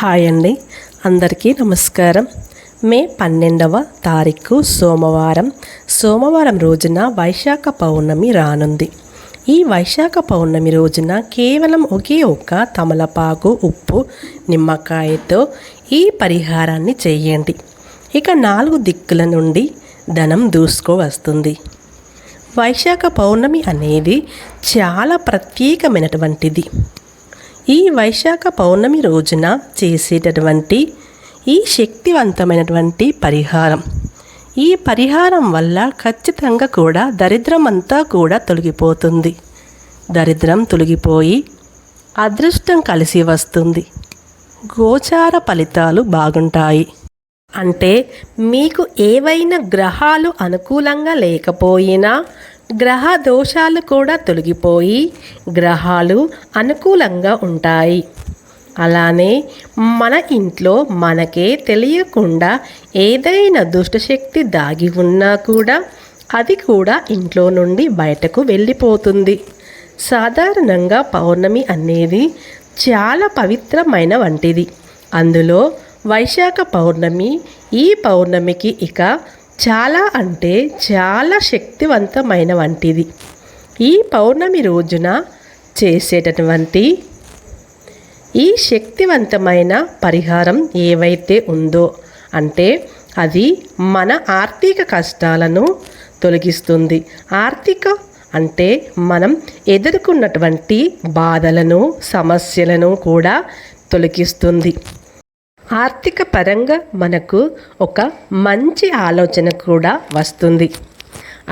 Hi అండి, అందరికీ నమస్కారం. మే 12వ తారీఖు సోమవారం రోజున వైశాఖ పౌర్ణమి రానుంది. ఈ వైశాఖ పౌర్ణమి రోజున కేవలం ఒకే ఒక్క తమలపాకు, ఉప్పు, నిమ్మకాయతో ఈ పరిహారాన్ని చేయండి. ఇక 4 దిక్కుల నుండి ధనం దూసుకువస్తుంది. వైశాఖ పౌర్ణమి అనేది చాలా ప్రత్యేకమైనటువంటిది. ఈ వైశాఖ పౌర్ణమి రోజున చేసేటటువంటి ఈ శక్తివంతమైనటువంటి పరిహారం, ఈ పరిహారం వల్ల ఖచ్చితంగా కూడా దరిద్రం అంతా కూడా తొలగిపోతుంది. దరిద్రం తొలగిపోయి అదృష్టం కలిసి వస్తుంది. గోచార ఫలితాలు బాగుంటాయి. అంటే మీకు ఏవైనా గ్రహాలు అనుకూలంగా లేకపోయినా గ్రహ దోషాలు కూడా తొలగిపోయి గ్రహాలు అనుకూలంగా ఉంటాయి. అలానే మన ఇంట్లో మనకే తెలియకుండా ఏదైనా దుష్టశక్తి దాగి ఉన్నా కూడా అది కూడా ఇంట్లో నుండి బయటకు వెళ్ళిపోతుంది. సాధారణంగా పౌర్ణమి అనేది చాలా పవిత్రమైన వంటిది. అందులో వైశాఖ పౌర్ణమి, ఈ పౌర్ణమికి ఇక చాలా అంటే చాలా శక్తివంతమైన వంటిది. ఈ పౌర్ణమి రోజున చేసేటటువంటి ఈ శక్తివంతమైన పరిహారం ఏవైతే ఉందో అంటే అది మన ఆర్థిక కష్టాలను తొలగిస్తుంది. ఆర్థిక అంటే మనం ఎదుర్కొన్నటువంటి బాధలను, సమస్యలను కూడా తొలగిస్తుంది. ఆర్థిక పరంగా మనకు ఒక మంచి ఆలోచన కూడా వస్తుంది.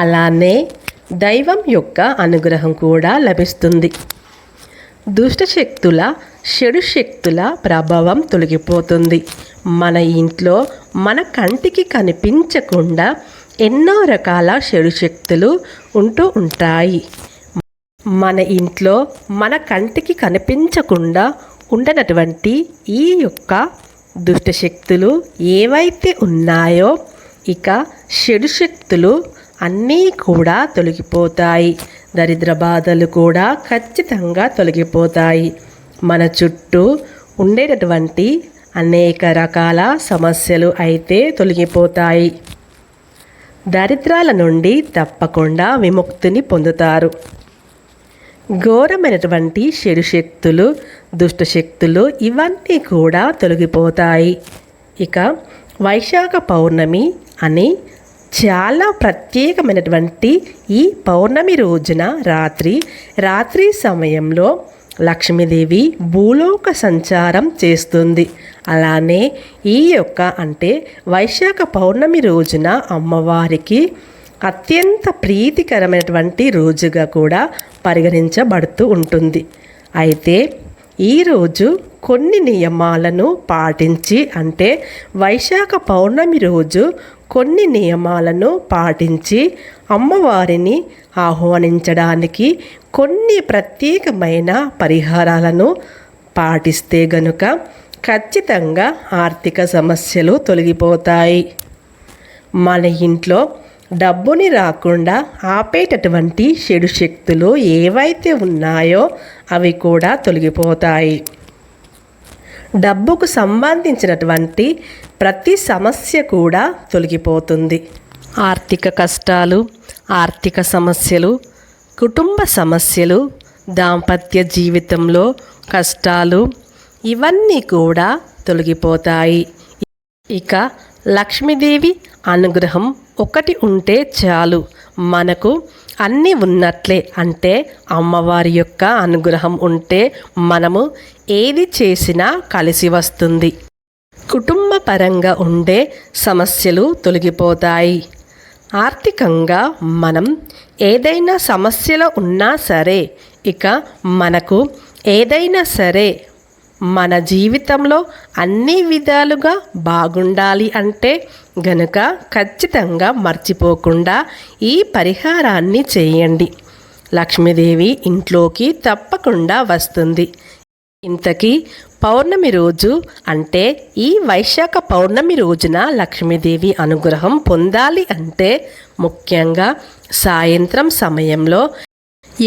అలానే దైవం యొక్క అనుగ్రహం కూడా లభిస్తుంది. దుష్టశక్తుల, చెడు శక్తుల ప్రభావం తొలగిపోతుంది. మన ఇంట్లో మన కంటికి కనిపించకుండా ఎన్నో రకాల చెడు శక్తులు ఉంటూ ఉంటాయి. మన ఇంట్లో మన కంటికి కనిపించకుండా ఉండనటువంటి ఈ యొక్క దుష్టశక్తులు ఏవైతే ఉన్నాయో ఇక చెడు శక్తులు అన్నీ కూడా తొలగిపోతాయి. దరిద్ర బాధలు కూడా ఖచ్చితంగా తొలగిపోతాయి. మన చుట్టూ ఉండేటటువంటి అనేక రకాల సమస్యలు అయితే తొలగిపోతాయి. దరిద్రాల నుండి తప్పకుండా విముక్తిని పొందుతారు. ఘోరమైనటువంటి చెడు శక్తులు, దుష్టశక్తులు ఇవన్నీ కూడా తొలగిపోతాయి. ఇక వైశాఖ పౌర్ణమి అని చాలా ప్రత్యేకమైనటువంటి ఈ పౌర్ణమి రోజున రాత్రి సమయంలో లక్ష్మీదేవి భూలోక సంచారం చేస్తుంది. అలానే ఈ యొక్క అంటే వైశాఖ పౌర్ణమి రోజున అమ్మవారికి అత్యంత ప్రీతికరమైనటువంటి రోజుగా కూడా పరిగణించబడుతూ ఉంటుంది. అయితే ఈరోజు కొన్ని నియమాలను పాటించి అంటే వైశాఖ పౌర్ణమి రోజు కొన్ని నియమాలను పాటించి అమ్మవారిని ఆహ్వానించడానికి కొన్ని ప్రత్యేకమైన పరిహారాలను పాటిస్తే గనుక ఖచ్చితంగా ఆర్థిక సమస్యలు తొలగిపోతాయి. మన ఇంట్లో డబ్బుని రాకుండా ఆపేటటువంటి చెడు శక్తులు ఏవైతే ఉన్నాయో అవి కూడా తొలగిపోతాయి. డబ్బుకు సంబంధించినటువంటి ప్రతి సమస్య కూడా తొలగిపోతుంది. ఆర్థిక కష్టాలు, ఆర్థిక సమస్యలు, కుటుంబ సమస్యలు, దాంపత్య జీవితంలో కష్టాలు ఇవన్నీ కూడా తొలగిపోతాయి. ఇక లక్ష్మీదేవి అనుగ్రహం ఒకటి ఉంటే చాలు, మనకు అన్నీ ఉన్నట్లే. అంటే అమ్మవారి యొక్క అనుగ్రహం ఉంటే మనము ఏది చేసినా కలిసి వస్తుంది. కుటుంబ పరంగా ఉండే సమస్యలు తొలగిపోతాయి. ఆర్థికంగా మనం ఏదైనా సమస్యలో ఉన్నా సరే ఇక మనకు ఏదైనా సరే మన జీవితంలో అన్ని విధాలుగా బాగుండాలి అంటే గనుక ఖచ్చితంగా మర్చిపోకుండా ఈ పరిహారాన్ని చేయండి. లక్ష్మీదేవి ఇంట్లోకి తప్పకుండా వస్తుంది. ఇంతకీ పౌర్ణమి రోజు అంటే ఈ వైశాఖ పౌర్ణమి రోజున లక్ష్మీదేవి అనుగ్రహం పొందాలి అంటే ముఖ్యంగా సాయంత్రం సమయంలో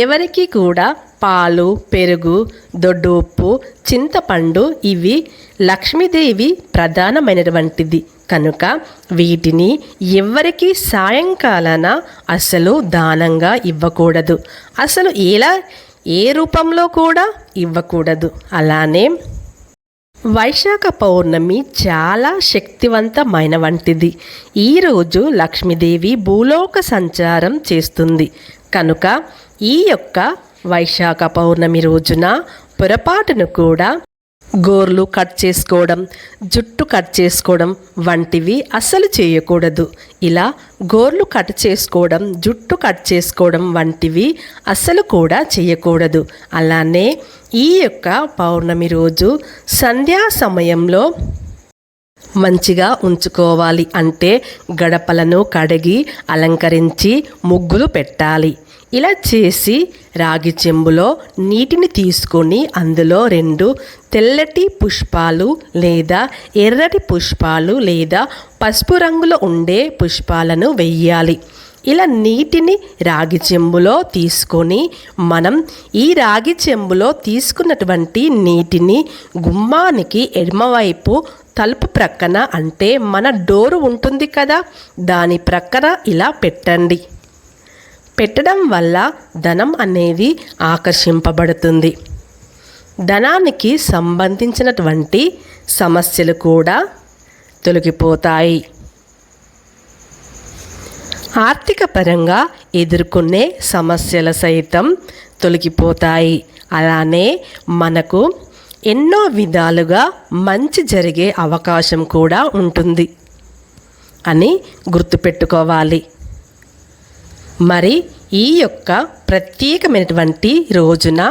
ఎవరికి కూడా పాలు, పెరుగు, దొడ్డు ఉప్పు, చింతపండు ఇవి లక్ష్మీదేవి ప్రధానమైనటువంటిది కనుక వీటిని ఎవ్వరికి సాయంకాలాన అసలు దానంగా ఇవ్వకూడదు. అసలు ఏ రూపంలో కూడా ఇవ్వకూడదు. అలానే వైశాఖ పౌర్ణమి చాలా శక్తివంతమైన వంటిది. ఈరోజు లక్ష్మీదేవి భూలోక సంచారం చేస్తుంది కనుక ఈ యొక్క వైశాఖ పౌర్ణమి రోజున పొరపాటును కూడా గోర్లు కట్ చేసుకోవడం, జుట్టు కట్ చేసుకోవడం వంటివి అస్సలు చేయకూడదు. ఇలా గోర్లు కట్ చేసుకోవడం, జుట్టు కట్ చేసుకోవడం వంటివి అస్సలు కూడా చేయకూడదు. అలానే ఈ యొక్క పౌర్ణమి రోజు సంధ్యా సమయంలో మంచిగా ఉంచుకోవాలి. అంటే గడపలను కడిగి అలంకరించి ముగ్గులు పెట్టాలి. ఇలా చేసి రాగి చెంబులో నీటిని తీసుకొని అందులో 2 తెల్లటి పుష్పాలు లేదా ఎర్రటి పుష్పాలు లేదా పసుపు రంగులో ఉండే పుష్పాలను వెయ్యాలి. ఇలా నీటిని రాగి చెంబులో తీసుకొని మనం ఈ రాగి చెంబులో తీసుకున్నటువంటి నీటిని గుమ్మానికి ఎడమవైపు తలుపు ప్రక్కన, అంటే మన డోరు ఉంటుంది కదా, దాని ప్రక్కన ఇలా పెట్టండి. పెట్టడం వల్ల ధనం అనేది ఆకర్షింపబడుతుంది. ధనానికి సంబంధించినటువంటి సమస్యలు కూడా తొలగిపోతాయి. ఆర్థిక పరంగా ఎదుర్కొనే సమస్యలు సైతం తొలగిపోతాయి. అలానే మనకు ఎన్నో విధాలుగా మంచి జరిగే అవకాశం కూడా ఉంటుంది అని గుర్తుపెట్టుకోవాలి. మరి ఈ యొక్క ప్రత్యేకమైనటువంటి రోజున,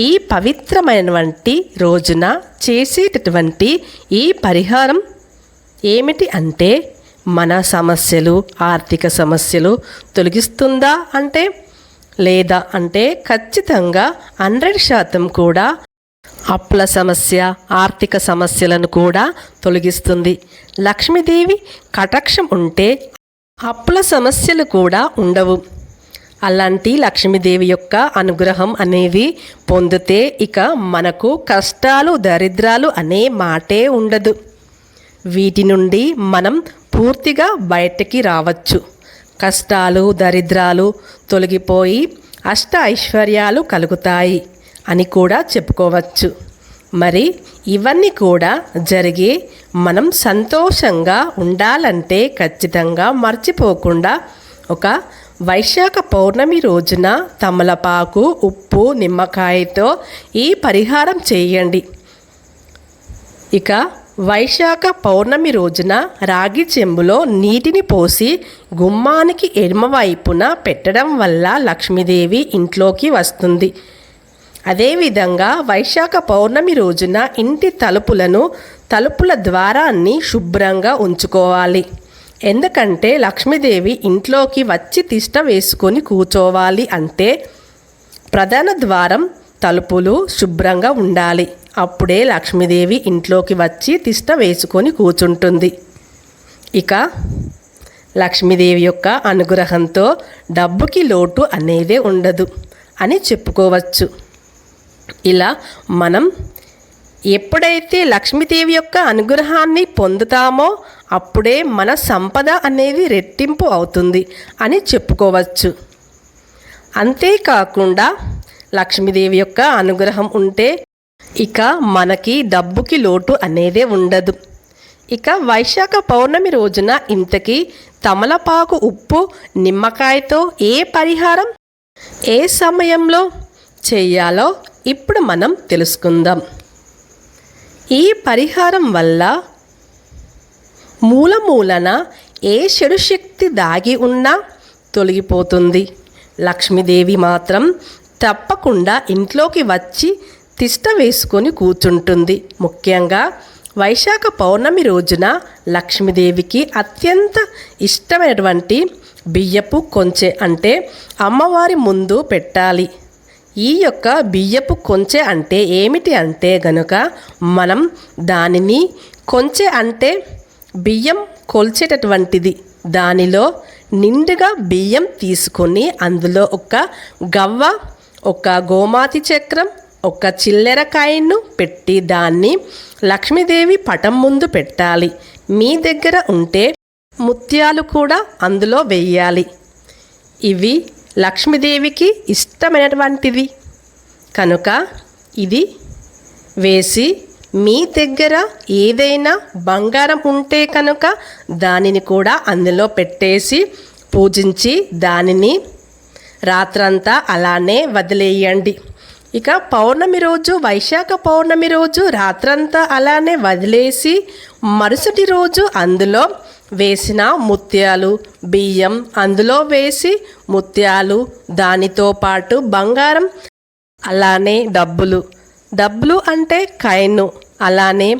ఈ పవిత్రమైనటువంటి రోజున చేసేటటువంటి ఈ పరిహారం ఏమిటి అంటే, మన సమస్యలు, ఆర్థిక సమస్యలు తొలగిస్తుందా అంటే లేదా అంటే ఖచ్చితంగా 100% కూడా అప్పుల సమస్య, ఆర్థిక సమస్యలను కూడా తొలగిస్తుంది. లక్ష్మీదేవి కటాక్షం ఉంటే అప్పుల సమస్యలు కూడా ఉండవు. అలాంటి లక్ష్మీదేవి యొక్క అనుగ్రహం అనేది పొందితే ఇక మనకు కష్టాలు, దరిద్రాలు అనే మాటే ఉండదు. వీటి నుండి మనం పూర్తిగా బయటికి రావచ్చు. కష్టాలు, దరిద్రాలు తొలగిపోయి అష్ట ఐశ్వర్యాలు కలుగుతాయి అని కూడా చెప్పుకోవచ్చు. మరి ఇవన్నీ కూడా జరిగి మనం సంతోషంగా ఉండాలంటే ఖచ్చితంగా మర్చిపోకుండా ఒక వైశాఖ పౌర్ణమి రోజున తమలపాకు, ఉప్పు, నిమ్మకాయతో ఈ పరిహారం చేయండి. ఇక వైశాఖ పౌర్ణమి రోజున రాగి చెంబులో నీటిని పోసి గుమ్మానికి ఎడమవైపున పెట్టడం వల్ల లక్ష్మీదేవి ఇంట్లోకి వస్తుంది. అదేవిధంగా వైశాఖ పౌర్ణమి రోజున ఇంటి తలుపుల ద్వారాన్ని శుభ్రంగా ఉంచుకోవాలి. ఎందుకంటే లక్ష్మీదేవి ఇంట్లోకి వచ్చి తిష్ట వేసుకొని కూర్చోవాలి అంటే ప్రధాన ద్వారం, తలుపులు శుభ్రంగా ఉండాలి. అప్పుడే లక్ష్మీదేవి ఇంట్లోకి వచ్చి తిష్ట వేసుకొని కూర్చుంటుంది. ఇక లక్ష్మీదేవి యొక్క అనుగ్రహంతో డబ్బుకి లోటు అనేదే ఉండదు అని చెప్పుకోవచ్చు. ఇలా మనం ఎప్పుడైతే లక్ష్మీదేవి యొక్క అనుగ్రహాన్ని పొందుతామో అప్పుడే మన సంపద అనేది రెట్టింపు అవుతుంది అని చెప్పుకోవచ్చు. అంతేకాకుండా లక్ష్మీదేవి యొక్క అనుగ్రహం ఉంటే ఇక మనకి డబ్బుకి లోటు అనేదే ఉండదు. ఇక వైశాఖ పౌర్ణమి రోజున ఇంతకీ తమలపాకు, ఉప్పు, నిమ్మకాయతో ఏ పరిహారం ఏ సమయంలో చేయాలో ఇప్పుడు మనం తెలుసుకుందాం. ఈ పరిహారం వల్ల మూలన ఏ చెడు శక్తి దాగి ఉన్నా తొలగిపోతుంది. లక్ష్మీదేవి మాత్రం తప్పకుండా ఇంట్లోకి వచ్చి తిష్ట వేసుకొని కూర్చుంటుంది. ముఖ్యంగా వైశాఖ పౌర్ణమి రోజున లక్ష్మీదేవికి అత్యంత ఇష్టమైనటువంటి బియ్యపు కొంచె అంటే అమ్మవారి ముందు పెట్టాలి. ఈ యొక్క బియ్యపు కొంచె అంటే ఏమిటి అంటే గనుక మనం దానిని కొంచె అంటే బియ్యం కొల్చేటటువంటిది, దానిలో నిండుగా బియ్యం తీసుకొని అందులో ఒక గవ్వ, ఒక గోమాతి చక్రం, ఒక చిల్లెర కాయను పెట్టి దాన్ని లక్ష్మీదేవి పటం ముందు పెట్టాలి. మీ దగ్గర ఉంటే ముత్యాలు కూడా అందులో వెయ్యాలి. ఇవి లక్ష్మీదేవికి ఇష్టమైనటువంటిది కనుక ఇది వేసి, మీ దగ్గర ఏదైనా బంగారం ఉంటే కనుక దానిని కూడా అందులో పెట్టేసి పూజించి దానిని రాత్రంతా అలానే వదిలేయండి. ఇక పౌర్ణమి రోజు, వైశాఖ పౌర్ణమి రోజు రాత్రంతా అలానే వదిలేసి మరుసటి రోజు అందులో వేసిన ముత్యాలు, బియ్యం అందులో వేసి ముత్యాలు, దానితో పాటు బంగారం, అలానే డబ్బులు అంటే కాయిన్, అలానే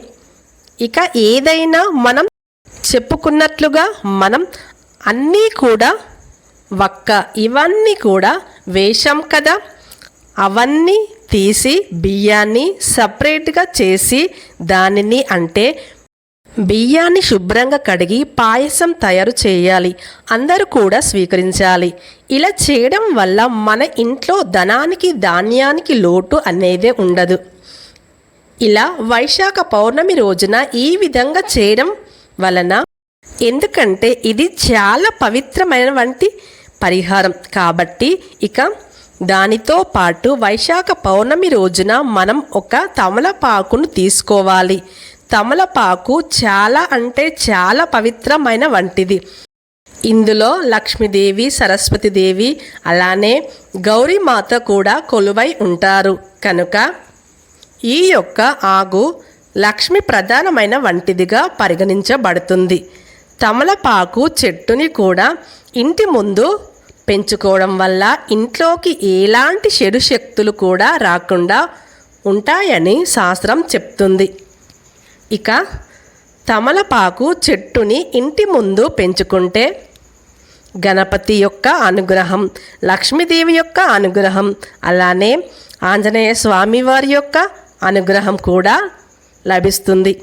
ఇక ఏదైనా మనం చెప్పుకున్నట్లుగా మనం అన్నీ కూడా వక్క ఇవన్నీ కూడా వేశాం కదా, అవన్నీ తీసి బియ్యాన్ని సపరేట్గా చేసి దానిని అంటే బియ్యాన్ని శుభ్రంగా కడిగి పాయసం తయారు చేయాలి. అందరూ కూడా స్వీకరించాలి. ఇలా చేయడం వల్ల మన ఇంట్లో ధనానికి, ధాన్యానికి లోటు అనేదే ఉండదు. ఇలా వైశాఖ పౌర్ణమి రోజున ఈ విధంగా చేయడం వలన, ఎందుకంటే ఇది చాలా పవిత్రమైనటువంటి పరిహారం కాబట్టి, ఇక దానితో పాటు వైశాఖ పౌర్ణమి రోజున మనం ఒక తమలపాకును తీసుకోవాలి. తమలపాకు చాలా అంటే చాలా పవిత్రమైన వంటిది. ఇందులో లక్ష్మీదేవి, సరస్వతీదేవి, అలానే గౌరీమాత కూడా కొలువై ఉంటారు కనుక ఈ యొక్క ఆకు లక్ష్మి ప్రధానమైన వంటిదిగా పరిగణించబడుతుంది. తమలపాకు చెట్టుని కూడా ఇంటి ముందు పెంచుకోవడం వల్ల ఇంట్లోకి ఎలాంటి చెడు శక్తులు కూడా రాకుండా ఉంటాయని శాస్త్రం చెప్తుంది. ఇక తమలపాకు చెట్టుని ఇంటి ముందు పెంచుకుంటే గణపతి యొక్క అనుగ్రహం, లక్ష్మీదేవి యొక్క అనుగ్రహం, అలానే ఆంజనేయ స్వామి వారి యొక్క అనుగ్రహం కూడా లభిస్తుంది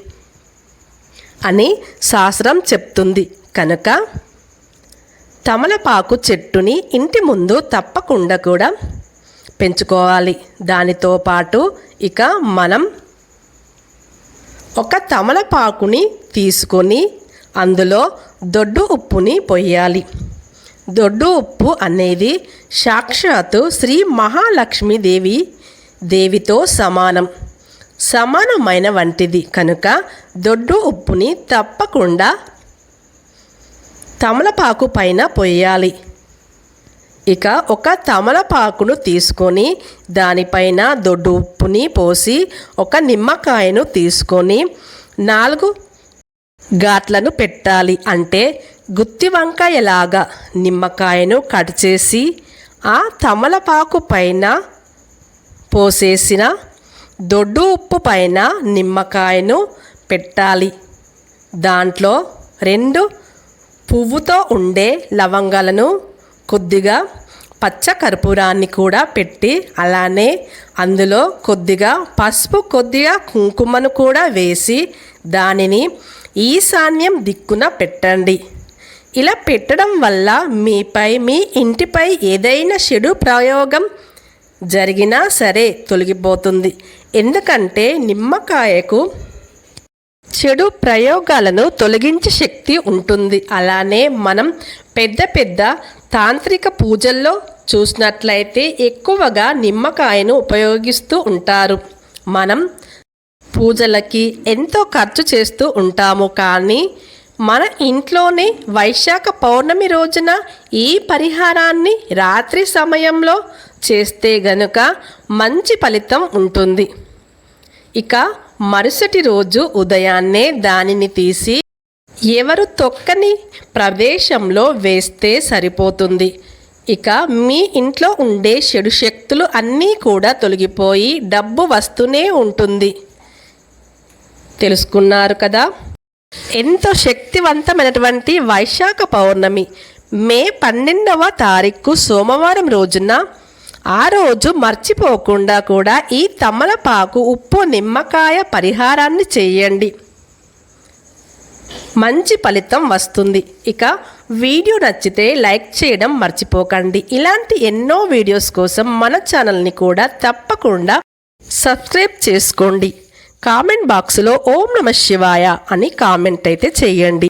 అని శాస్త్రం చెప్తుంది. కనుక తమలపాకు చెట్టుని ఇంటి ముందు తప్పకుండా కూడా పెంచుకోవాలి. దానితో పాటు ఇక మనం ఒక తమలపాకుని తీసుకొని అందులో దొడ్డు ఉప్పుని పొయ్యాలి. దొడ్డు ఉప్పు అనేది సాక్షాత్తు శ్రీ మహాలక్ష్మి దేవితో సమానమైన వంటిది కనుక దొడ్డు ఉప్పుని తప్పకుండా తమలపాకు పైన పొయ్యాలి. ఇక ఒక తమలపాకును తీసుకొని దానిపైన దొడ్డు ఉప్పుని పోసి ఒక నిమ్మకాయను తీసుకొని 4 ఘాట్లను పెట్టాలి. అంటే గుత్తి వంకాయలాగా నిమ్మకాయను కట్ చేసి ఆ తమలపాకు పైన పోసేసిన దొడ్డు ఉప్పు పైన నిమ్మకాయను పెట్టాలి. దాంట్లో 2 పువ్వుతో ఉండే లవంగాలను, కొద్దిగా పచ్చ కర్పూరాన్ని కూడా పెట్టి, అలానే అందులో కొద్దిగా పసుపు, కొద్దిగా కుంకుమను కూడా వేసి దానిని ఈశాన్యం దిక్కున పెట్టండి. ఇలా పెట్టడం వల్ల మీ ఇంటిపై ఏదైనా చెడు ప్రయోగం జరిగినా సరే తొలగిపోతుంది. ఎందుకంటే నిమ్మకాయకు చెడు ప్రయోగాలను తొలగించే శక్తి ఉంటుంది. అలానే మనం పెద్ద తాంత్రిక పూజల్లో చూసినట్లయితే ఎక్కువగా నిమ్మకాయను ఉపయోగిస్తూ ఉంటారు. మనం పూజలకి ఎంతో ఖర్చు చేస్తూ ఉంటాము, కానీ మన ఇంట్లోనే వైశాఖ పౌర్ణమి రోజున ఈ పరిహారాన్ని రాత్రి సమయంలో చేస్తే గనుక మంచి ఫలితం ఉంటుంది. ఇక మరుసటి రోజు ఉదయాన్నే దానిని తీసి ఎవరు తొక్కని ప్రదేశంలో వేస్తే సరిపోతుంది. ఇక మీ ఇంట్లో ఉండే చెడు శక్తులు అన్నీ కూడా తొలగిపోయి డబ్బు వస్తూనే ఉంటుంది. తెలుసుకున్నారు కదా? ఎంతో శక్తివంతమైనటువంటి వైశాఖ పౌర్ణమి మే 12వ తారీఖు సోమవారం రోజున, ఆ రోజు మర్చిపోకుండా కూడా ఈ తమలపాకు ఉప్పు నిమ్మకాయ పరిహారాన్ని చేయండి. మంచి ఫలితం వస్తుంది. ఇక వీడియో నచ్చితే లైక్ చేయడం మర్చిపోకండి. ఇలాంటి ఎన్నో వీడియోస్ కోసం మన ఛానల్ని కూడా తప్పకుండా సబ్స్క్రైబ్ చేసుకోండి. కామెంట్ బాక్స్లో ఓం నమః శివాయ అని కామెంట్ అయితే చేయండి.